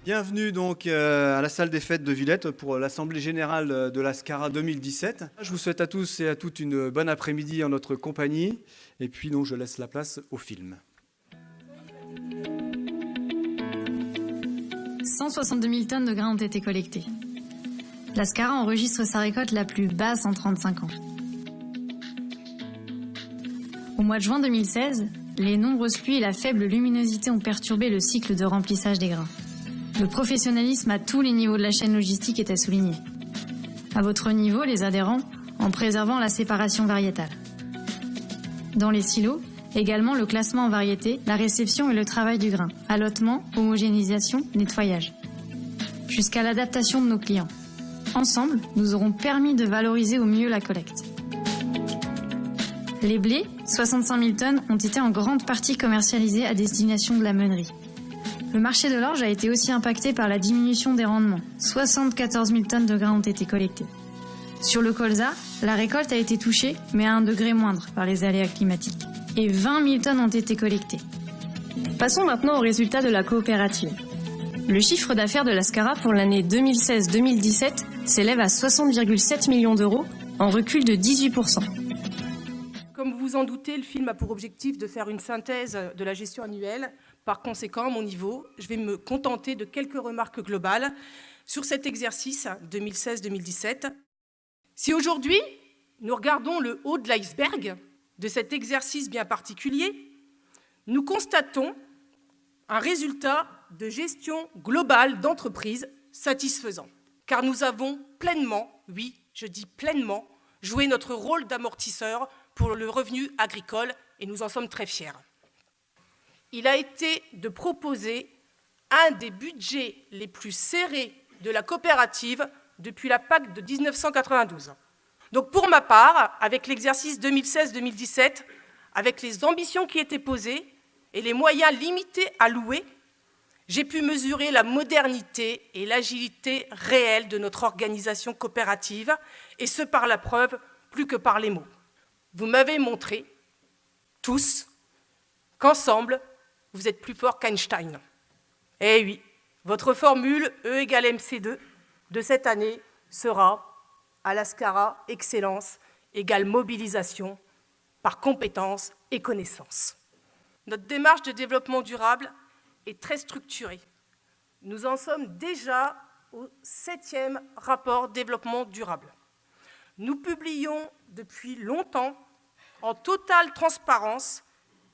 Bienvenue donc à la salle des fêtes de Villette pour l'Assemblée générale de la SCARA 2017. Je vous souhaite à tous et à toutes une bonne après-midi en notre compagnie. Et puis donc je laisse la place au film. 162 000 tonnes de grains ont été collectées. La SCARA enregistre sa récolte la plus basse en 35 ans. Au mois de juin 2016, les nombreuses pluies et la faible luminosité ont perturbé le cycle de remplissage des grains. Le professionnalisme à tous les niveaux de la chaîne logistique est à souligner. À votre niveau, les adhérents, en préservant la séparation variétale. Dans les silos, également le classement en variété, la réception et le travail du grain, allotement, homogénéisation, nettoyage. Jusqu'à l'adaptation de nos clients. Ensemble, nous aurons permis de valoriser au mieux la collecte. Les blés, 65 000 tonnes, ont été en grande partie commercialisés à destination de la meunerie. Le marché de l'orge a été aussi impacté par la diminution des rendements. 74 000 tonnes de grains ont été collectées. Sur le colza, la récolte a été touchée, mais à un degré moindre par les aléas climatiques. Et 20 000 tonnes ont été collectées. Passons maintenant aux résultats de la coopérative. Le chiffre d'affaires de la SCARA pour l'année 2016-2017 s'élève à 60,7 millions d'euros, en recul de 18%. Comme vous vous en doutez, le film a pour objectif de faire une synthèse de la gestion annuelle. Par conséquent, à mon niveau, je vais me contenter de quelques remarques globales sur cet exercice 2016-2017. Si aujourd'hui, nous regardons le haut de l'iceberg de cet exercice bien particulier, nous constatons un résultat de gestion globale d'entreprise satisfaisant. Car nous avons pleinement, oui, je dis pleinement, joué notre rôle d'amortisseur pour le revenu agricole et nous en sommes très fiers. Il a été de proposer un des budgets les plus serrés de la coopérative depuis la PAC de 1992. Donc pour ma part, avec l'exercice 2016-2017, avec les ambitions qui étaient posées et les moyens limités alloués, j'ai pu mesurer la modernité et l'agilité réelle de notre organisation coopérative, et ce par la preuve plus que par les mots. Vous m'avez montré, tous, qu'ensemble, vous êtes plus fort qu'Einstein. Eh oui, votre formule E égale MC2 de cette année sera, à la SCARA, excellence égale mobilisation par compétence et connaissance. Notre démarche de développement durable est très structurée. Nous en sommes déjà au 7e rapport développement durable. Nous publions depuis longtemps, en totale transparence,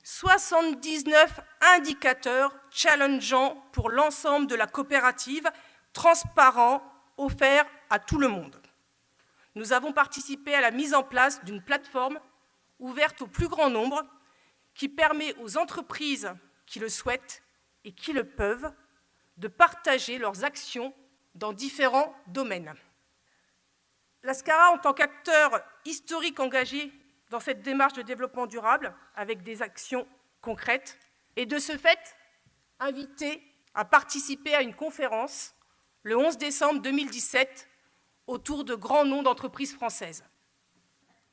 79 indicateurs challengeants pour l'ensemble de la coopérative, transparents, offerts à tout le monde. Nous avons participé à la mise en place d'une plateforme ouverte au plus grand nombre qui permet aux entreprises qui le souhaitent et qui le peuvent de partager leurs actions dans différents domaines. La SCARA, en tant qu'acteur historique engagé dans cette démarche de développement durable, avec des actions concrètes, et de ce fait, invité à participer à une conférence le 11 décembre 2017 autour de grands noms d'entreprises françaises.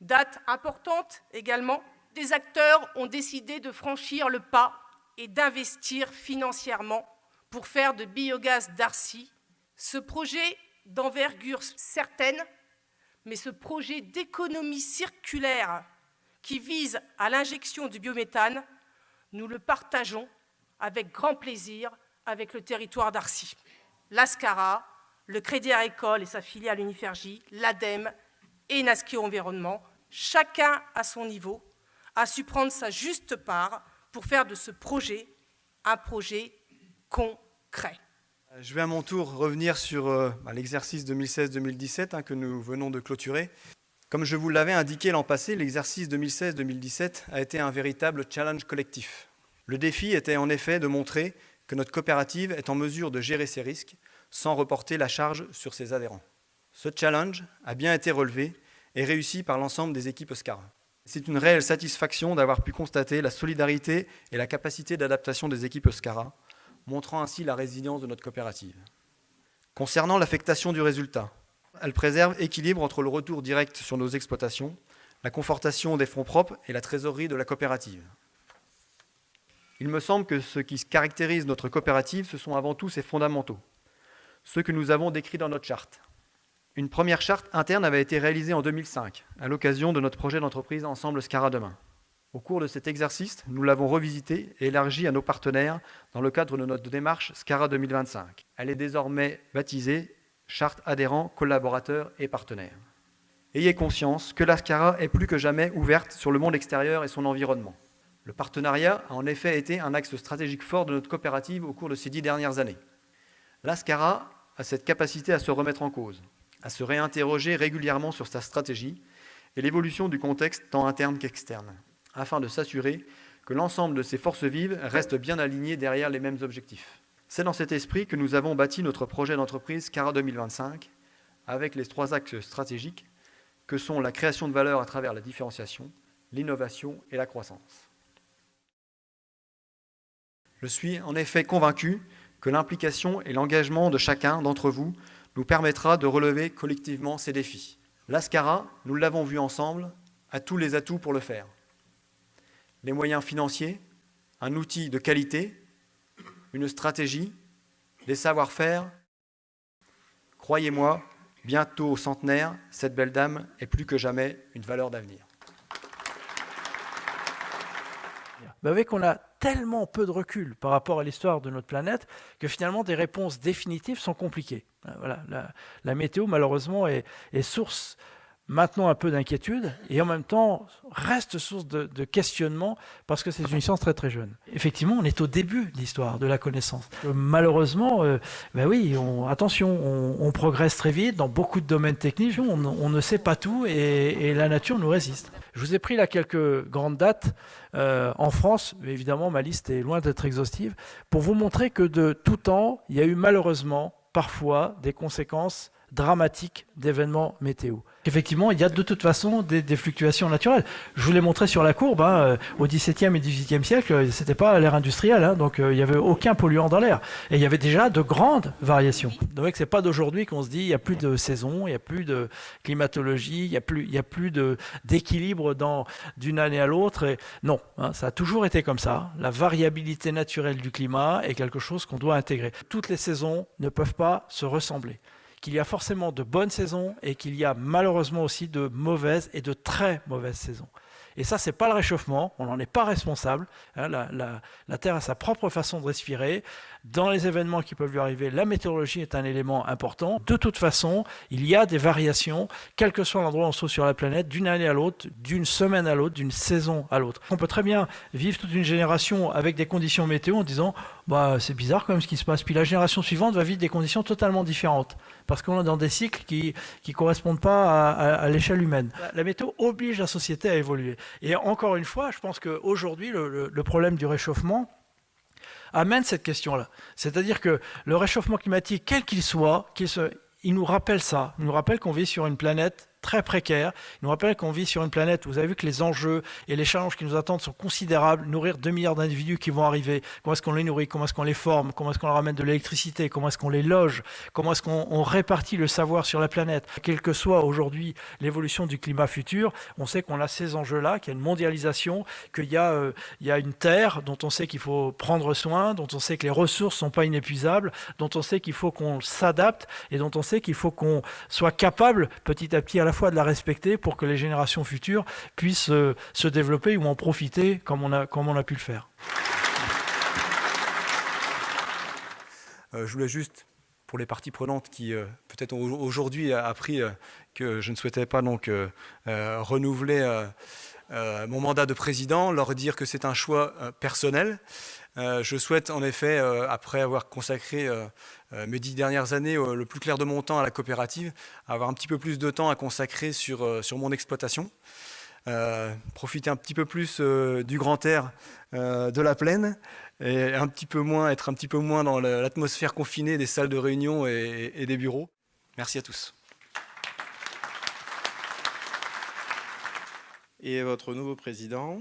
Date importante également, des acteurs ont décidé de franchir le pas et d'investir financièrement pour faire de Biogaz Darcy ce projet d'envergure certaine, mais ce projet d'économie circulaire qui vise à l'injection du biométhane, nous le partageons avec grand plaisir avec le territoire d'Arcy. La SCARA, le Crédit Agricole et sa filiale Unifergie, l'ADEME et Nasquio Environnement, chacun à son niveau, a su prendre sa juste part pour faire de ce projet un projet concret. Je vais à mon tour revenir sur l'exercice 2016-2017 que nous venons de clôturer. Comme je vous l'avais indiqué l'an passé, l'exercice 2016-2017 a été un véritable challenge collectif. Le défi était en effet de montrer que notre coopérative est en mesure de gérer ses risques sans reporter la charge sur ses adhérents. Ce challenge a bien été relevé et réussi par l'ensemble des équipes SCARA. C'est une réelle satisfaction d'avoir pu constater la solidarité et la capacité d'adaptation des équipes SCARA, montrant ainsi la résilience de notre coopérative. Concernant l'affectation du résultat, elle préserve équilibre entre le retour direct sur nos exploitations, la confortation des fonds propres et la trésorerie de la coopérative. Il me semble que ce qui caractérise notre coopérative, ce sont avant tout ses fondamentaux, ceux que nous avons décrits dans notre charte. Une première charte interne avait été réalisée en 2005, à l'occasion de notre projet d'entreprise Ensemble Scara Demain. Au cours de cet exercice, nous l'avons revisitée et élargie à nos partenaires dans le cadre de notre démarche Scara 2025. Elle est désormais baptisée Charte adhérents, collaborateurs et partenaires. Ayez conscience que la Scara est plus que jamais ouverte sur le monde extérieur et son environnement. Le partenariat a en effet été un axe stratégique fort de notre coopérative au cours de ces 10 dernières années. La Scara a cette capacité à se remettre en cause, à se réinterroger régulièrement sur sa stratégie et l'évolution du contexte tant interne qu'externe, afin de s'assurer que l'ensemble de ses forces vives restent bien alignées derrière les mêmes objectifs. C'est dans cet esprit que nous avons bâti notre projet d'entreprise Scara 2025, avec les 3 axes stratégiques que sont la création de valeur à travers la différenciation, l'innovation et la croissance. Je suis en effet convaincu que l'implication et l'engagement de chacun d'entre vous nous permettra de relever collectivement ces défis. La Scara, nous l'avons vu ensemble, a tous les atouts pour le faire. Les moyens financiers, un outil de qualité, une stratégie, des savoir-faire. Croyez-moi, bientôt au centenaire, cette belle dame est plus que jamais une valeur d'avenir. Vous voyez qu'on a tellement peu de recul par rapport à l'histoire de notre planète que finalement des réponses définitives sont compliquées. Voilà, la météo malheureusement est source maintenant un peu d'inquiétude et en même temps reste source de questionnement parce que c'est une science très très jeune. Effectivement, on est au début de l'histoire de la connaissance. Malheureusement, on progresse très vite dans beaucoup de domaines techniques, on ne sait pas tout et la nature nous résiste. Je vous ai pris là quelques grandes dates en France, mais évidemment ma liste est loin d'être exhaustive, pour vous montrer que de tout temps, il y a eu malheureusement parfois des conséquences dramatiques d'événements météo. Effectivement, il y a de toute façon des fluctuations naturelles. Je vous l'ai montré sur la courbe, au XVIIe et XVIIIe siècle, c'était pas l'ère industrielle, donc il n'y avait aucun polluant dans l'air. Et il y avait déjà de grandes variations. Donc c'est pas d'aujourd'hui qu'on se dit il n'y a plus de saison, il n'y a plus de climatologie, il n'y a plus d'équilibre d'une année à l'autre. Et non, ça a toujours été comme ça. La variabilité naturelle du climat est quelque chose qu'on doit intégrer. Toutes les saisons ne peuvent pas se ressembler. Qu'il y a forcément de bonnes saisons et qu'il y a malheureusement aussi de mauvaises et de très mauvaises saisons. Et ça, c'est pas le réchauffement, on n'en est pas responsable. La Terre a sa propre façon de respirer. Dans les événements qui peuvent lui arriver, la météorologie est un élément important. De toute façon, il y a des variations, quel que soit l'endroit où on se trouve sur la planète, d'une année à l'autre, d'une semaine à l'autre, d'une saison à l'autre. On peut très bien vivre toute une génération avec des conditions météo en disant c'est bizarre quand même ce qui se passe. Puis la génération suivante va vivre des conditions totalement différentes parce qu'on est dans des cycles qui correspondent pas à l'échelle humaine. La météo oblige la société à évoluer. Et encore une fois, je pense qu'aujourd'hui, le problème du réchauffement amène cette question-là. C'est-à-dire que le réchauffement climatique, quel qu'il soit, il nous rappelle ça. Il nous rappelle qu'on vit sur une planète très précaire. Il nous rappelle qu'on vit sur une planète où vous avez vu que les enjeux et les challenges qui nous attendent sont considérables. Nourrir 2 milliards d'individus qui vont arriver, comment est-ce qu'on les nourrit, comment est-ce qu'on les forme, comment est-ce qu'on leur ramène de l'électricité, comment est-ce qu'on les loge, comment est-ce qu'on répartit le savoir sur la planète. Quelle que soit aujourd'hui l'évolution du climat futur, on sait qu'on a ces enjeux-là, qu'il y a une mondialisation, qu'il y a une terre dont on sait qu'il faut prendre soin, dont on sait que les ressources ne sont pas inépuisables, dont on sait qu'il faut qu'on s'adapte et dont on sait qu'il faut qu'on soit capable petit à petit à la fois de la respecter pour que les générations futures puissent se développer ou en profiter comme on a pu le faire. Je voulais juste, pour les parties prenantes qui peut-être aujourd'hui a appris que je ne souhaitais pas donc renouveler mon mandat de président, leur dire que c'est un choix personnel. Je souhaite en effet, après avoir consacré mes 10 dernières années le plus clair de mon temps à la coopérative, avoir un petit peu plus de temps à consacrer sur mon exploitation, profiter un petit peu plus du grand air de la plaine et être un petit peu moins dans l'atmosphère confinée des salles de réunion et des bureaux. Merci à tous. Et votre nouveau président,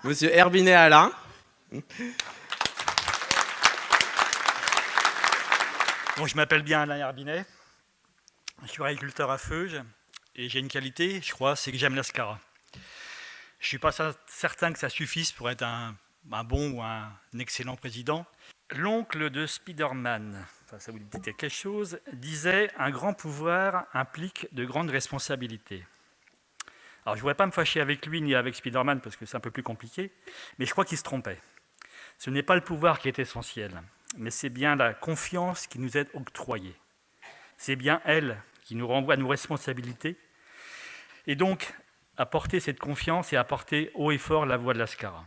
Monsieur Herbinet Alain. Bon, je m'appelle bien Alain Herbinet, je suis agriculteur à Feuges et j'ai une qualité, je crois, c'est que j'aime la Scara. Je ne suis pas certain que ça suffise pour être un bon ou un excellent président. L'oncle de Spider-Man, ça vous dit quelque chose, disait « Un grand pouvoir implique de grandes responsabilités ». Alors je ne voudrais pas me fâcher avec lui ni avec Spider-Man parce que c'est un peu plus compliqué, mais je crois qu'il se trompait. Ce n'est pas le pouvoir qui est essentiel, mais c'est bien la confiance qui nous est octroyée. C'est bien elle qui nous renvoie à nos responsabilités. Et donc, à porter cette confiance et à porter haut et fort la voix de Lascara.